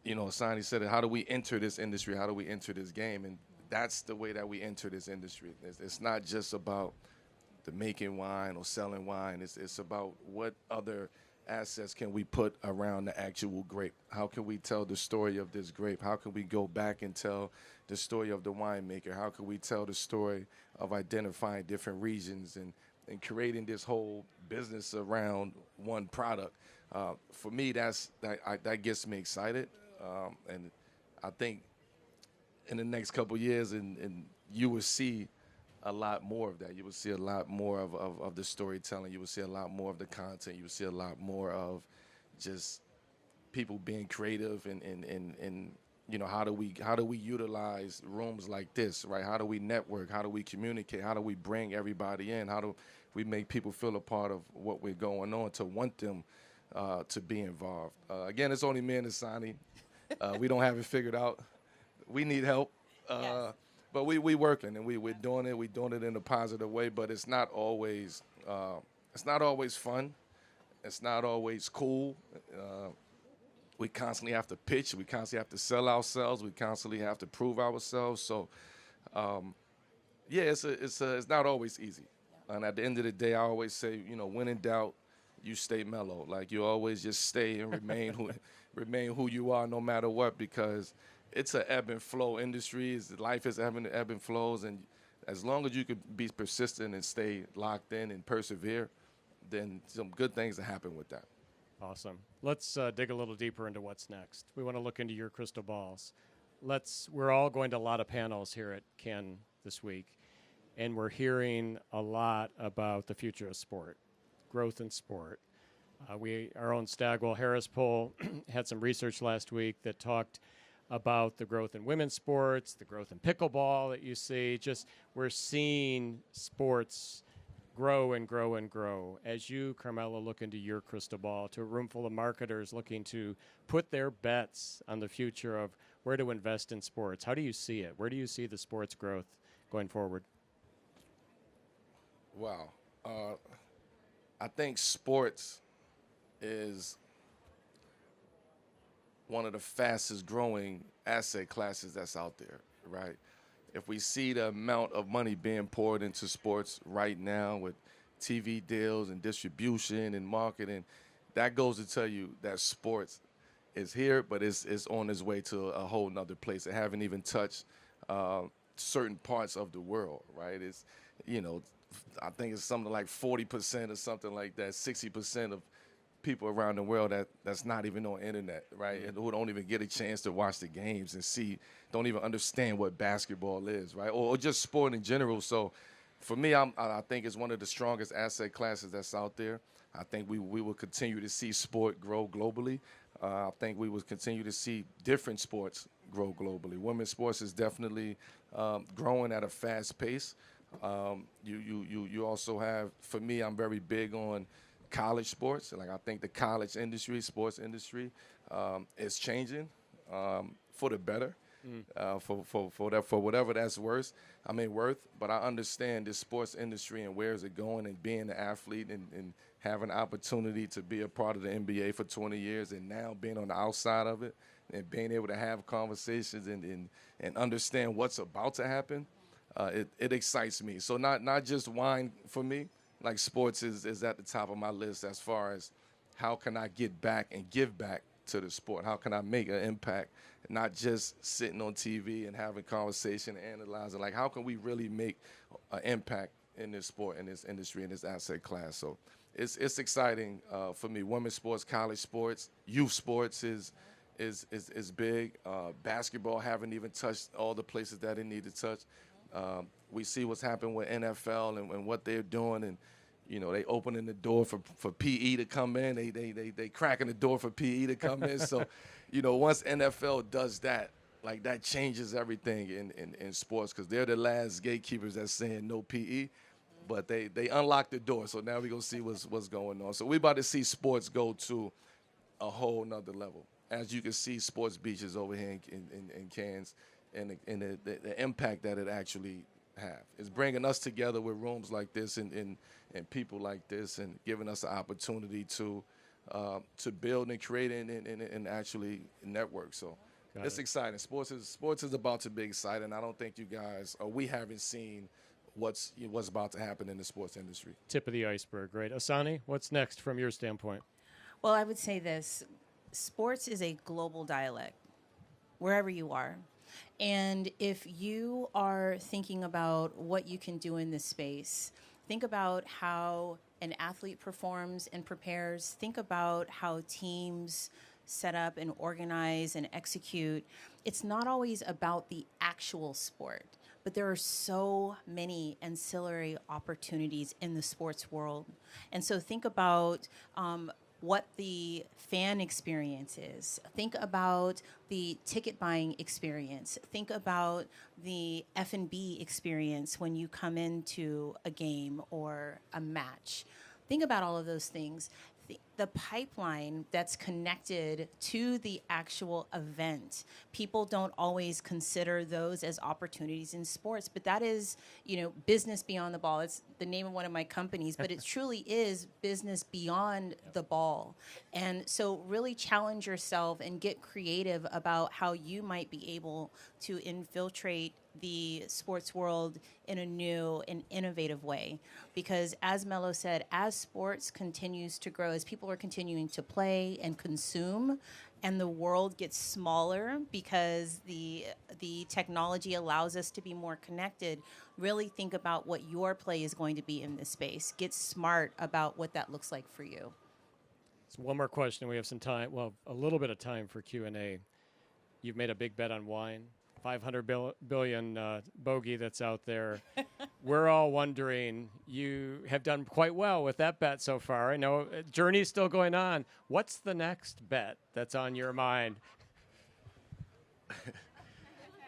Asani said it, how do we enter this industry? How do we enter this game? And that's the way that we enter this industry. It's not just about the making wine or selling wine. It's about what other assets can we put around the actual grape? How can we tell the story of this grape? How can we go back and tell the story of the winemaker? How can we tell the story of identifying different regions and creating this whole business around one product? For me, that gets me excited, and I think in the next couple of years, and you will see a lot more of that. You will see a lot more of the storytelling. You will see a lot more of the content. You will see a lot more of just people being creative and how do we utilize rooms like this, right? How do we network? How do we communicate? How do we bring everybody in? How do we make people feel a part of what we're going on, to want them to be involved? Again, it's only me and Asani. We don't have it figured out. We need help. Yes. But we working, and we're doing it. We're doing it in a positive way, but it's not always fun. It's not always cool. We constantly have to pitch. We constantly have to sell ourselves. We constantly have to prove ourselves. So, it's not always easy. And at the end of the day, I always say, when in doubt, you stay mellow. Like, you always just stay and remain who you are, no matter what, because it's an ebb and flow industry. Life is ebb and flows, and as long as you could be persistent and stay locked in and persevere, then some good things that happen with that. Awesome. Let's dig a little deeper into what's next. We want to look into your crystal balls. We're all going to a lot of panels here at Cannes this week, and we're hearing a lot about the future of sport, growth in sport. Our own Stagwell Harris poll had some research last week that talked about the growth in women's sports, the growth in pickleball that you see. Just we're seeing sports grow and grow and grow. As you, Carmela, look into your crystal ball to a room full of marketers looking to put their bets on the future of where to invest in sports, how do you see it? Where do you see the sports growth going forward? Wow. I think sports is one of the fastest growing asset classes that's out there, right? If we see the amount of money being poured into sports right now with TV deals and distribution and marketing, that goes to tell you that sports is here, but it's on its way to a whole nother place. It haven't even touched certain parts of the world, right? It's, I think it's something like 40% or something like that, 60% of people around the world that's not even on internet, right? And who don't even get a chance to watch the games and don't even understand what basketball is, right? Or just sport in general. So for me, I think it's one of the strongest asset classes that's out there. I think we will continue to see sport grow globally. I think we will continue to see different sports grow globally. Women's sports is definitely growing at a fast pace. You also have, for me, I'm very big on college sports. Like, I think the college industry, sports industry, is changing for the better, for whatever that's worth. But I understand this sports industry and where is it going, and being an athlete and having an opportunity to be a part of the NBA for 20 years and now being on the outside of it and being able to have conversations and understand what's about to happen, it excites me. So not just wine for me. Like, sports is at the top of my list as far as how can I get back and give back to the sport? How can I make an impact, not just sitting on TV and having conversation and analyzing? Like, how can we really make an impact in this sport, in this industry, in this asset class? So it's exciting for me. Women's sports, college sports, youth sports is big. Basketball haven't even touched all the places that it need to touch. We see what's happened with NFL and what they're doing, and they opening the door for PE to come in. They cracking the door for PE to come in. So, once NFL does that, like, that changes everything in sports, because they're the last gatekeepers that's saying no PE, but they unlock the door. So now we're gonna see what's going on. So we're about to see sports go to a whole nother level. As you can see, sports beaches over here in Cannes, and the impact that it actually have. It's bringing us together with rooms like this and people like this, and giving us an opportunity to build and create and actually network. So it's exciting. Sports is about to be exciting. I don't think you guys, or we haven't seen what's about to happen in the sports industry. Tip of the iceberg, right? Asani, what's next from your standpoint? Well, I would say this. Sports is a global dialect, wherever you are. And if you are thinking about what you can do in this space, think about how an athlete performs and prepares. Think about how teams set up and organize and execute. It's not always about the actual sport, but there are so many ancillary opportunities in the sports world. And so think about what the fan experience is. Think about the ticket buying experience. Think about the F&B experience when you come into a game or a match. Think about all of those things. The pipeline that's connected to the actual event. People don't always consider those as opportunities in sports, but that is, business beyond the ball. It's the name of one of my companies, but it truly is business beyond the ball. And so really challenge yourself and get creative about how you might be able to infiltrate the sports world in a new and innovative way. Because as Melo said, as sports continues to grow, as people are continuing to play and consume, and the world gets smaller because the technology allows us to be more connected, really think about what your play is going to be in this space. Get smart about what that looks like for you. So one more question. We have some time. Well, a little bit of time for Q&A. You've made a big bet on wine. 500 billion bogey that's out there. We're all wondering, you have done quite well with that bet so far. I know journey's still going on. What's the next bet that's on your mind?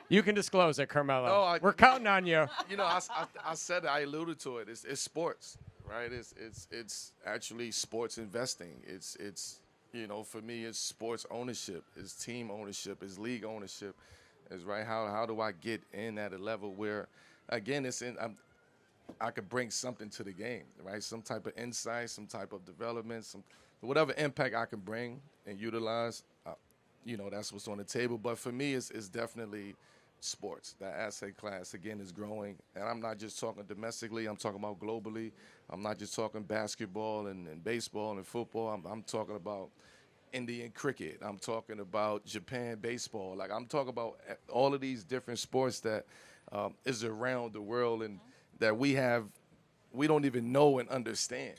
You can disclose it, Carmelo. No, we're counting on you. You know, I said it, I alluded to it. It's sports, right? It's actually sports investing. It's you know, for me, it's sports ownership, it's team ownership, it's league ownership. Is right. How do I get in at a level where, again, I could bring something to the game, right? Some type of insight, some type of development, whatever impact I can bring and utilize. You know, that's what's on the table. But for me, it's definitely sports. That asset class again is growing, and I'm not just talking domestically. I'm talking about globally. I'm not just talking basketball and baseball and football. I'm talking about Indian cricket. I'm talking about Japan baseball. Like, I'm talking about all of these different sports that is around the world and that we don't even know and understand.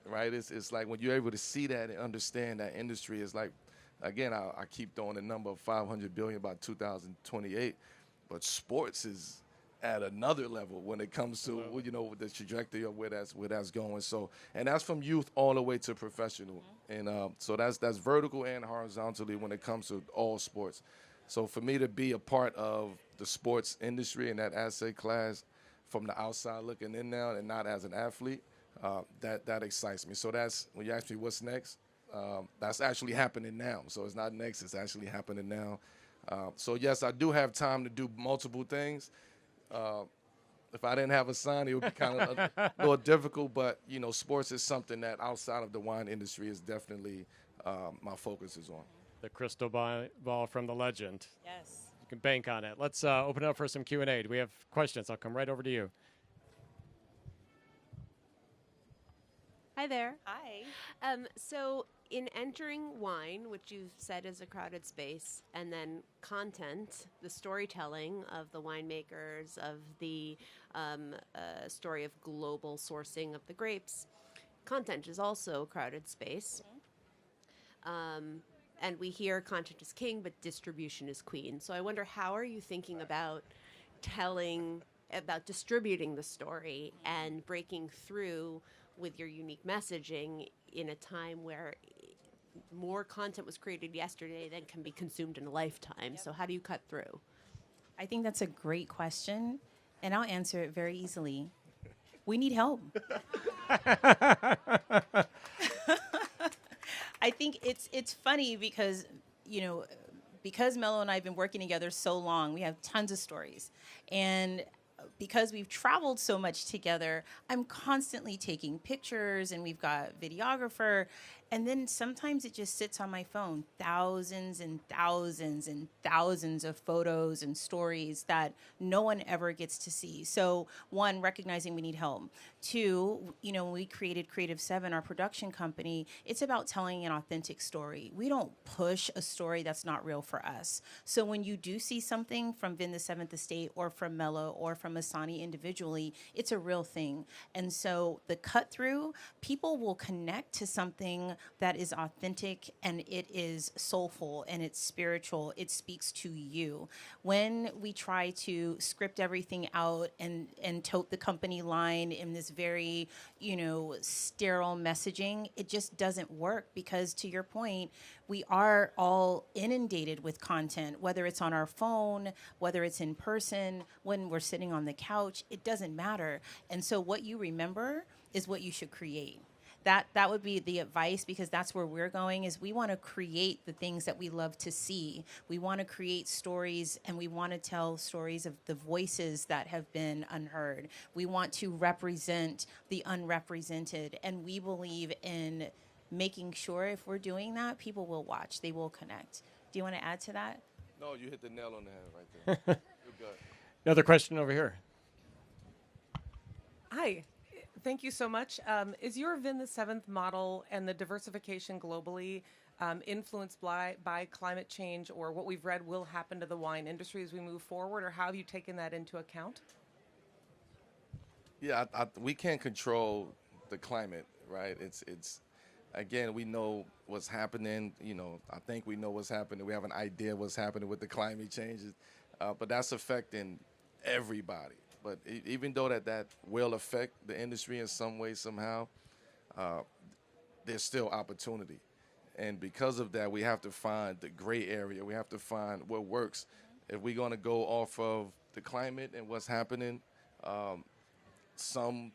Right? It's like when you're able to see that and understand that industry, it's like, again, I keep throwing the number of 500 billion by 2028, but sports is at another level when it comes to, you know, the trajectory of where that's going. So, and that's from youth all the way to professional. And so that's vertical and horizontally when it comes to all sports. So for me to be a part of the sports industry and that asset class from the outside looking in now and not as an athlete, that excites me. So that's, when you ask me what's next, that's actually happening now. So it's not next, it's actually happening now. So yes, I do have time to do multiple things. If I didn't have a son, it would be kind of a little difficult. But, you know, sports is something that outside of the wine industry is definitely my focus is on. The crystal ball from the legend. Yes. You can bank on it. Let's open it up for some Q&A. Do we have questions? I'll come right over to you. Hi there. Hi. So in entering wine, which you've said is a crowded space, and then content, the storytelling of the winemakers, of the story of global sourcing of the grapes, content is also a crowded space. And we hear content is king, but distribution is queen. So I wonder, how are you thinking about distributing the story and breaking through with your unique messaging in a time where more content was created yesterday than can be consumed in a lifetime? Yep. So how do you cut through? I think that's a great question, and I'll answer it very easily. We need help. I think it's funny because, you know, because Mello and I have been working together so long, we have tons of stories. And because we've traveled so much together, I'm constantly taking pictures, and we've got videographer. And then sometimes it just sits on my phone, thousands and thousands and thousands of photos and stories that no one ever gets to see. So one, recognizing we need help. Two, you know, when we created Creative 7, our production company, it's about telling an authentic story. We don't push a story that's not real for us. So when you do see something from Vin the Seventh Estate or from Mello or from Asani individually, it's a real thing. And so the cut through, people will connect to something that is authentic, and it is soulful, and it's spiritual. It speaks to you. When we try to script everything out and tote the company line in this very, you know, sterile messaging, it just doesn't work, because to your point, we are all inundated with content, whether it's on our phone, whether it's in person, when we're sitting on the couch, it doesn't matter. And so what you remember is what you should create. That would be the advice, because that's where we're going, is we want to create the things that we love to see. We want to create stories, and we want to tell stories of the voices that have been unheard. We want to represent the unrepresented, and we believe in making sure if we're doing that, people will watch, they will connect. Do you want to add to that? No, you hit the nail on the head right there. You're good. Another question over here. Hi. Thank you so much. Is your VIN the seventh model and the diversification globally influenced by climate change, or what we've read will happen to the wine industry as we move forward, or how have you taken that into account? Yeah, we can't control the climate, right? It's again, we know what's happening. You know, I think we know what's happening. We have an idea what's happening with the climate changes, but that's affecting everybody. But even though that will affect the industry in some way, somehow, there's still opportunity. And because of that, we have to find the gray area. We have to find what works. If we're going to go off of the climate and what's happening, some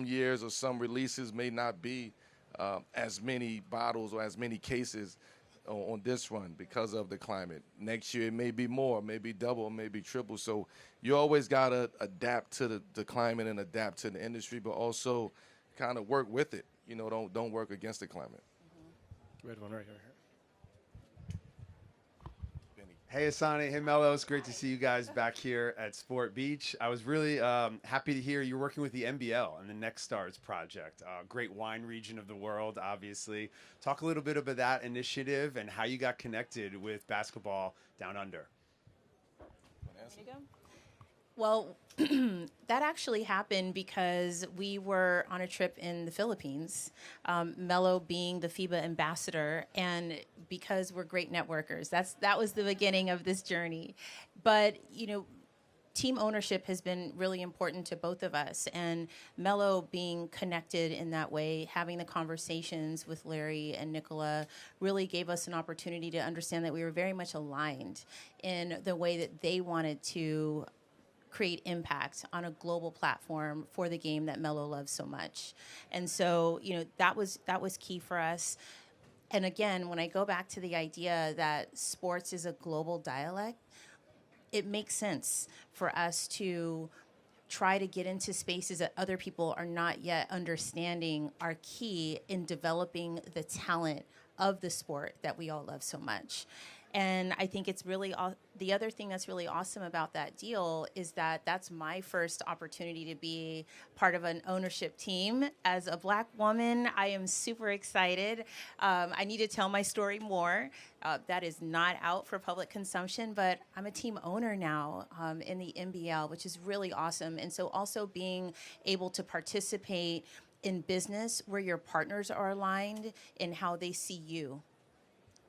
years or some releases may not be as many bottles or as many cases on this run because of the climate. Next year it may be more, maybe double, maybe triple. So you always got to adapt to the climate and adapt to the industry, but also kind of work with it. You know, don't work against the climate. We had one right here. Hey, Asani. Hey, Mello. It's great to see you guys back here at Sport Beach. I was really happy to hear you're working with the NBL and the Next Stars project. Great wine region of the world, obviously. Talk a little bit about that initiative and how you got connected with basketball down under. There you go. Well, that actually happened because we were on a trip in the Philippines, Mello being the FIBA ambassador, and because we're great networkers. That was the beginning of this journey. But, you know, team ownership has been really important to both of us, and Mello being connected in that way, having the conversations with Larry and Nicola really gave us an opportunity to understand that we were very much aligned in the way that they wanted to create impact on a global platform for the game that Mello loves so much. And so, you know, that was key for us. And again, when I go back to the idea that sports is a global dialect, it makes sense for us to try to get into spaces that other people are not yet understanding are key in developing the talent of the sport that we all love so much. And I think it's really the other thing that's really awesome about that deal is that that's my first opportunity to be part of an ownership team. As a Black woman, I am super excited. I need to tell my story more. That is not out for public consumption, but I'm a team owner now in the NBL, which is really awesome. And so also being able to participate in business where your partners are aligned in how they see you.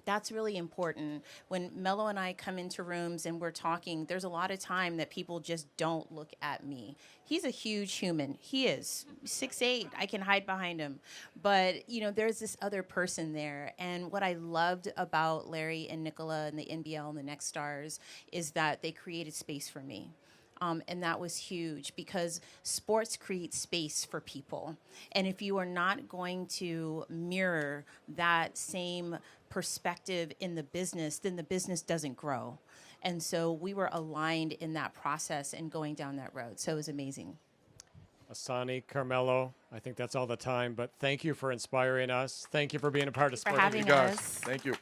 That's really important. When Mello and I come into rooms and we're talking, there's a lot of time that people just don't look at me. He's a huge human. He is 6'8". I can hide behind him. But, you know, there's this other person there. And what I loved about Larry and Nicola and the NBL and the Next Stars is that they created space for me. And that was huge because sports create space for people. And if you are not going to mirror that same perspective in the business, then the business doesn't grow. And so we were aligned in that process and going down that road. So it was amazing. Asani, Carmelo, I think that's all the time, but thank you for inspiring us. Thank you for being a part of Sport. For having us. Thank you.